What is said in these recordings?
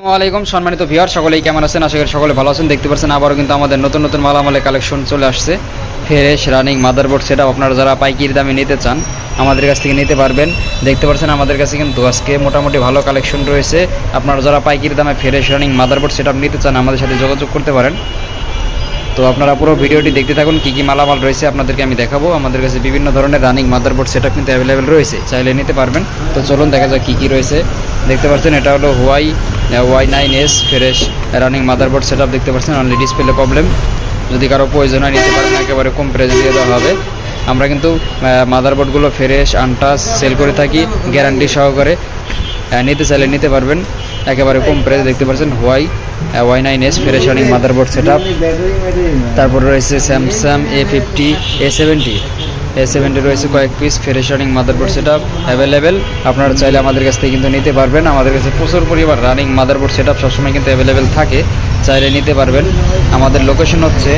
আসসালামু আলাইকুম সম্মানিত ভিউয়ার, সকলেই কেমন আছেন? আশা করি সকলে ভালো আছেন। দেখতে পাচ্ছেন আবারও কিন্তু আমাদের নতুন নতুন মালামালের কালেকশন চলে আসছে। ফ্রেশ রানিং মাদারবোর্ড সেটআপ আপনারা যারা পাইকারি দামে নিতে চান আমাদের কাছ থেকে নিতে পারবেন। দেখতে পাচ্ছেন আমাদের কাছে কিন্তু আজকে মোটামুটি ভালো কালেকশন রয়েছে। আপনারা যারা পাইকারি দামে ফ্রেশ রানিং মাদারবোর্ড সেটআপ নিতে চান আমাদের সাথে যোগাযোগ করতে পারেন। তো আপনারা পুরো ভিডিওটি দেখতে থাকুন, কী কী মালামাল রয়েছে আপনাদেরকে আমি দেখাবো। আমাদের কাছে বিভিন্ন ধরনের রানিং মাদারবোর্ড সেটআপ কিন্তু অ্যাভেলেবেল রয়েছে, চাইলে নিতে পারবেন। তো চলুন দেখা যাক কী কী রয়েছে। দেখতে পাচ্ছেন এটা হলো Y9S fresh running motherboard setup. দেখতে পাচ্ছেন অনলি ডিসপ্লে প্রবলেম, যদি কারো প্রয়োজন হয় নিতে পারেন, একেবারে কম প্রাইসে দিয়ে দেওয়া হবে। আমরা কিন্তু মাদারবোর্ডগুলো ফ্রেশ আনটাচ সেল করে থাকি গ্যারান্টি সহকারে, নিতে চাইলে নিতে পারবেন একেবারে কম প্রাইসে। দেখতে পাচ্ছেন Y9S fresh running motherboard setup. তারপর রয়েছে স্যামসাং A70 রয়েছে কয়েক piece fresh running motherboard setup available. আপনারা চাইলে আমাদের কাছ থেকে কিন্তু নিতে পারবেন। আমাদের কাছে প্রচুর পরিমাণ রানিং মাদারবোর্ড সেটআপ সবসময় কিন্তু অ্যাভেলেবেল থাকে, চাইলে নিতে পারবেন। আমাদের লোকেশন হচ্ছে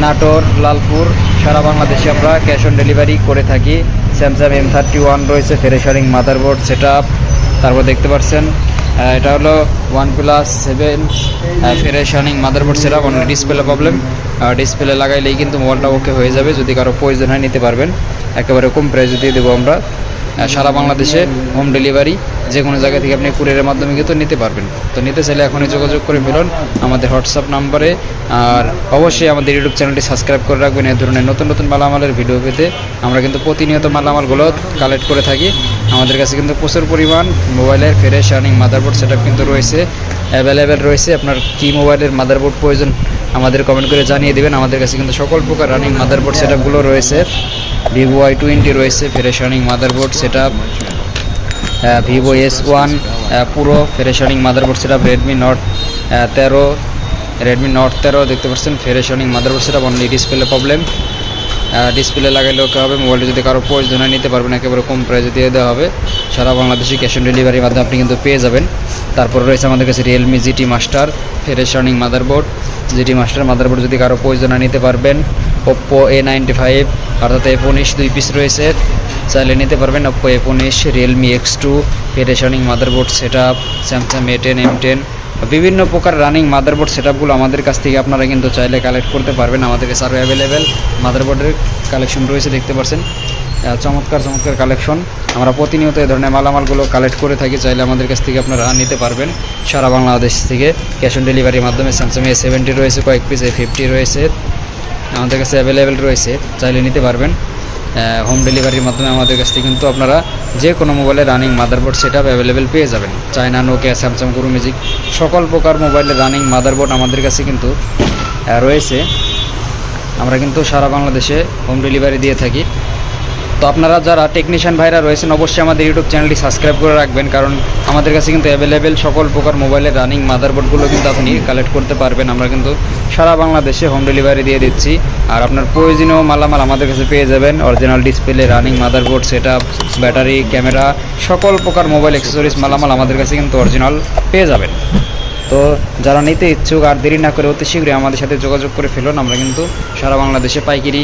নাটোর, লালপুর। সারা বাংলাদেশে আমরা ক্যাশ অন ডেলিভারি করে থাকি। স্যামসাং M31 রয়েছে ফ্রেশ রানিং মাদারবোর্ড সেটআপ। তারপর দেখতে পাচ্ছেন এটা হলো OnePlus 7 fresh running motherboard setup. অনেক ডিসপ্লে প্রবলেম, ডিসপ্লে লাগাইলেই কিন্তু মোবাইলটা ওকে হয়ে যাবে। যদি কারো প্রয়োজন হয় নিতে পারবেন, একেবারে কম প্রাইসে দিয়ে দেবো আমরা। সারা বাংলাদেশে হোম ডেলিভারি, যে কোনো জায়গা থেকে আপনি কুরিয়ারের মাধ্যমে কিন্তু নিতে পারবেন। তো নিতে চাইলে এখনই যোগাযোগ করে ফেলুন আমাদের হোয়াটসঅ্যাপ নাম্বারে। আর অবশ্যই আমাদের ইউটিউব চ্যানেলটি সাবস্ক্রাইব করে রাখবেন এই ধরনের নতুন নতুন মালামালের ভিডিও পেতে। আমরা কিন্তু প্রতিনিয়ত মালামালগুলো কালেক্ট করে থাকি। আমাদের কাছে কিন্তু প্রচুর পরিমাণ মোবাইলের ফ্রেশ রানিং মাদারবোর্ড সেটআপ কিন্তু রয়েছে, অ্যাভেলেবেল রয়েছে। আপনার কী মোবাইলের মাদারবোর্ড প্রয়োজন আমাদের কমেন্ট করে জানিয়ে দেবেন। আমাদের কাছে কিন্তু সকল প্রকার রানিং মাদারবোর্ড সেটআপগুলো রয়েছে। Vivo Y20 রয়েছে fresh running motherboard setup. Vivo S1 পুরো fresh running motherboard setup. Redmi Note 13 দেখতে পাচ্ছেন fresh running motherboard setup. Only display problem, display লাগাইলেও ওকে হবে। মোবাইলটি যদি কারো প্রয়োজন হয় নিতে পারবেন, একেবারে কম প্রাইসে দিয়ে দেওয়া হবে। সারা বাংলাদেশে ক্যাশ অন ডেলিভারির মাধ্যমে আপনি কিন্তু পেয়ে যাবেন। তারপর রয়েছে আমাদের কাছে Realme GT Master fresh running motherboard. GT Master motherboard যদি কারো প্রয়োজন হয় নিতে পারবেন। Oppo A95 অর্থাৎ A19 2 পিস রয়েছে, চাইলে নিতে পারবেন। Oppo A19, Realme X2 fresh running motherboard setup. Samsung A10 M10 বিভিন্ন প্রকার রানিং মাদারবোর্ড সেটআপগুলো আমাদের কাছ থেকে আপনারা কিন্তু চাইলে কালেক্ট করতে পারবেন। আমাদের কাছে আরও অ্যাভেলেবেল মাদারবোর্ডের কালেকশন রয়েছে। দেখতে পাচ্ছেন চমৎকার কালেকশন। আমরা প্রতিনিয়ত এই ধরনের মালামালগুলো কালেক্ট করে থাকি, চাইলে আমাদের কাছ থেকে আপনারা নিতে পারবেন সারা বাংলাদেশ থেকে ক্যাশ অন ডেলিভারির মাধ্যমে। স্যামসাং A70 রয়েছে কয়েক পিস, A50 রয়েছে আমাদের কাছে অ্যাভেলেবেল রয়েছে, চাইলে নিতে পারবেন। হোম ডেলিভারির মাধ্যমে আমাদের কাছ থেকে কিন্তু আপনারা যে কোনো মোবাইলের রানিং মাদারবোর্ড সেটআপ অ্যাভেলেবেল পেয়ে যাবেন। চায়না, নোকিয়া, স্যামসাং, গুরু মিউজিক সকল প্রকার মোবাইলের রানিং মাদারবোর্ড আমাদের কাছে কিন্তু রয়েছে। আমরা কিন্তু সারা বাংলাদেশে হোম ডেলিভারি দিয়ে থাকি। তো আপনারা যারা টেকনিশিয়ান ভাইরা রয়েছেন অবশ্যই আমাদের ইউটিউব চ্যানেলটি সাবস্ক্রাইব করে রাখবেন, কারণ আমাদের কাছে কিন্তু অ্যাভেলেবেল সকল প্রকার মোবাইলের রানিং মাদারবোর্ডগুলো কিন্তু আপনি কালেক্ট করতে পারবেন। আমরা কিন্তু সারা বাংলাদেশে হোম ডেলিভারি দিয়ে দিচ্ছি। আর আপনার প্রয়োজনীয় মালামাল আমাদের কাছে পেয়ে যাবেন। Original display, running motherboard setup, battery, camera, সকল প্রকার মোবাইল অ্যাক্সেসরিজ মালামাল আমাদের কাছে কিন্তু অরিজিনাল পেয়ে যাবেন। তো যারা নিতে ইচ্ছুক আর দেরি না করে অতি শীঘ্রই আমাদের সাথে যোগাযোগ করে ফেলুন। আমরা কিন্তু সারা বাংলাদেশে পাইকারি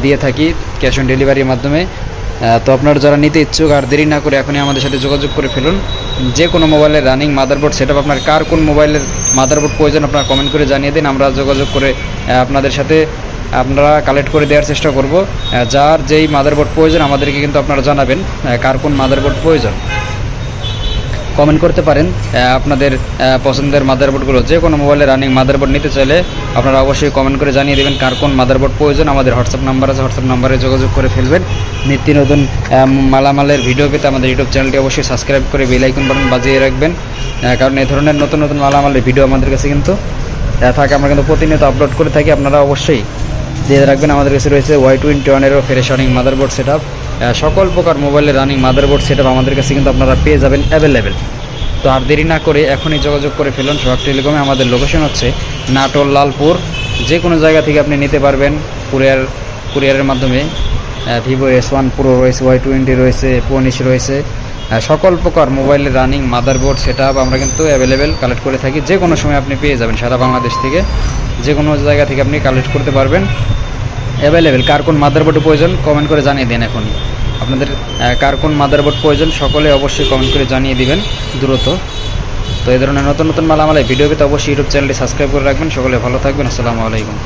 দিয়ে থাকি ক্যাশ অন ডেলিভারির মাধ্যমে। তো আপনারা যারা নিতে ইচ্ছুক আর দেরি না করে এখনই আমাদের সাথে যোগাযোগ করে ফেলুন। যে কোনো মোবাইলের রানিং মাদারবোর্ড সেটআপ, আপনার কার কোন মোবাইলের মাদারবোর্ড প্রয়োজন আপনারা কমেন্ট করে জানিয়ে দিন। আমরা যোগাযোগ করে আপনাদের সাথে আপনারা কালেক্ট করে দেওয়ার চেষ্টা করব। যার যেই মাদারবোর্ড প্রয়োজন আমাদেরকে কিন্তু আপনারা জানাবেন কার কোন মাদারবোর্ড প্রয়োজন, কমেন্ট করতে পারেন আপনাদের পছন্দের মাদারবোর্ডগুলো। যে কোনো মোবাইলের রানিং মাদারবোর্ড নিতে চাইলে আপনারা অবশ্যই কমেন্ট করে জানিয়ে দেবেন কার কোন মাদারবোর্ড প্রয়োজন। আমাদের হোয়াটসঅ্যাপ নাম্বার আছে, হোয়াটসঅ্যাপ নাম্বারে যোগাযোগ করে ফেলবেন। নিত্য নতুন মালামালের ভিডিও পেতে আমাদের ইউটিউব চ্যানেলটি অবশ্যই সাবস্ক্রাইব করে বেল আইকন বাটন বাজিয়ে রাখবেন, কারণ এই ধরনের নতুন নতুন মালামালের ভিডিও আমাদের কাছে কিন্তু থাকে। আমরা কিন্তু প্রতিনিয়ত আপলোড করে থাকি, আপনারা অবশ্যই দিয়ে রাখবেন। আমাদের কাছে রয়েছে Y21 fresh running motherboard setup. সকল প্রকার মোবাইলের রানিং মাদারবোর্ড সেটআপ আমাদের কাছে কিন্তু আপনারা পেয়ে যাবেন অ্যাভেলেবেল। তো আর দেরি না করে এখনই যোগাযোগ করে ফেলুন সোহাগ টেলিকমে। আমাদের লোকেশন হচ্ছে নাটোর, লালপুর। যে কোনো জায়গা থেকে আপনি নিতে পারবেন কুরিয়ারের মাধ্যমে। Vivo S1 পুরো রয়েছে, Y20 রয়েছে, A19 রয়েছে। সকল প্রকার মোবাইলের রানিং মাদারবোর্ড সেটআপ আমরা কিন্তু অ্যাভেলেবেল কালেক্ট করে থাকি। যে কোনো সময় আপনি পেয়ে যাবেন সারা বাংলাদেশ থেকে, যে কোনো জায়গা থেকে আপনি কালেক্ট করতে পারবেন অ্যাভেলেবেল। কার কোন মাদারবোর্ডের প্রয়োজন কমেন্ট করে জানিয়ে দেন এখনই। আপনাদের কার কোন মাদারবোর্ড প্রয়োজন সকলে অবশ্যই কমেন্ট করে জানিয়ে দিবেন দ্রুত। তো তো এই ধরনের নতুন নতুন মালামালে ভিডিও পেতে অবশ্যই ইউটিউব চ্যানেলটি সাবস্ক্রাইব করে রাখবেন। সকলে ভালো থাকবেন। আসসালামু আলাইকুম।